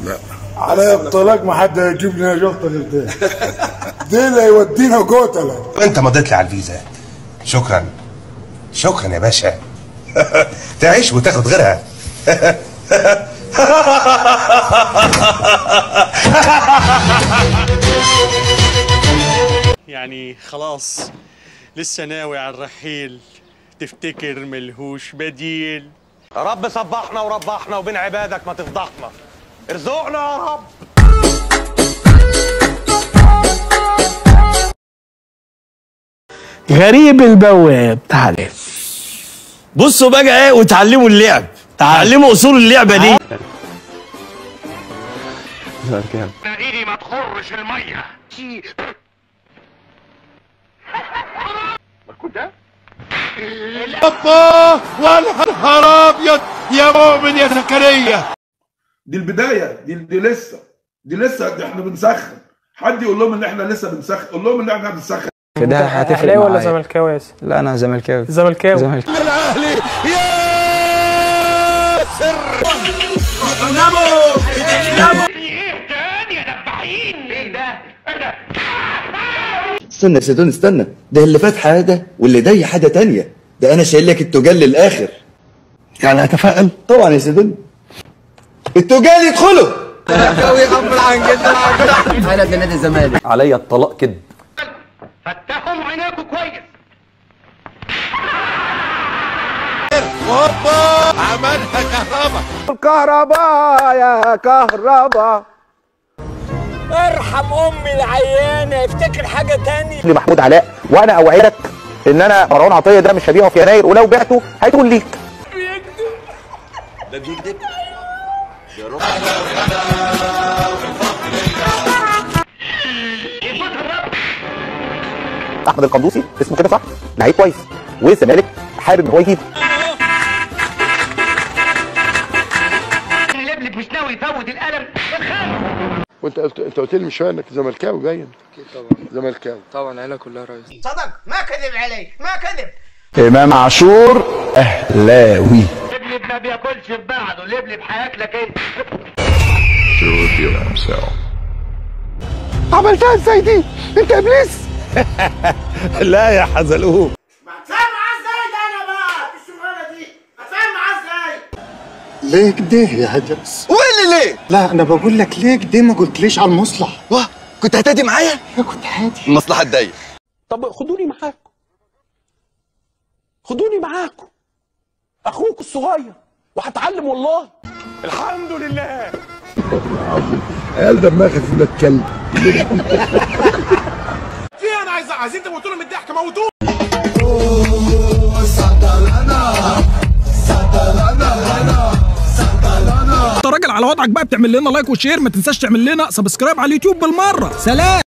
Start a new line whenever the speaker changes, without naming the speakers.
لا على الطلاق ما حد هيجيب لنا جلطه غير ده. ده اللي هيودينا قتله.
انت مضيت لي على الفيزا. شكرا شكرا يا باشا. تعيش وتاخد غيرها.
يعني خلاص لسه ناوي على الرحيل، تفتكر ملهوش بديل.
يا رب صبحنا وربحنا وبين عبادك ما تفضحنا، ارزقنا يا رب.
غريب البواب. تعالى
بصوا بقى ايه وتعلموا اللعب، تعلموا اصول اللعبه دي.
ايدي ما تخرش الميه. ده
الله والنهار ابيض يا مؤمن يا زكريا. دي البدايه، دي لسه احنا بنسخن. حد يقول لهم ان احنا لسه بنسخن، قول لهم ان احنا بنسخن.
كده هتفرق
اهلاوي ولا زملكاوي يا ياسر؟
لا انا زملكاوي.
زملكاوي.
الاهلي يا سر.
ايه تاني يا دباحين؟ ايه ده؟
استنى يا سيدون استنى، ده اللي فات حاجه واللي جاي حاجه تانية. ده انا شايل لك التجال للاخر.
يعني اتفائل؟
طبعا يا سيدون. التجال يدخلوا.
زملكاوي امر عن جد. انا ابن نادي الزمالك.
عليا الطلاق كده.
فتحوا عينيكم كويس.
هوبا عملها كهربا.
الكهرباء يا كهرباء.
ارحم امي العيانه، افتكر حاجه تاني.
لمحمود علاء، وانا اوعدك ان انا مروان عطيه ده مش هبيعه في يناير، ولو بعته هيكون ليك.
بيكذب.
ده بيكذب يا رب.
احمد القندوسي اسمه كده صح؟ لعيب كويس والزمالك حابب ان هو يجيبه.
اللبلب مش ناوي يفوت القلم.
وانت قلت لي مش انك زملكاوي باين. اكيد طبعا زملكاوي.
طبعا العيله كلها ريس.
صدق ما كذب عليك، ما كذب.
امام عاشور اهلاوي.
اللبلب ما بياكلش في بعضه، اللبلب هياكلك انت.
عملتها ازاي دي؟ انت ابليس.
لا يا حزلقوم.
هتفهم معاه ازاي ده انا بقى الشغلانه دي؟ هتفهم معاه ازاي؟
ليه كده يا هجس؟
واللي ليه؟
لا انا بقول لك ليه كده ما قلتليش على المصلح.
واه كنت هتهدي معايا؟
كنت هادي.
المصلحه تضايق.
طب خدوني معاكم. خدوني معاكم. اخوك الصغير وهتعلم والله.
الحمد لله.
عيال دماغ في ولاد كلب.
في انا عايزين تموتوا من الضحك، موتوه.
انت راجل على وضعك بقى، بتعمل لنا لايك وشير، ما تنساش تعمل لنا سبسكرايب على اليوتيوب بالمره. سلام.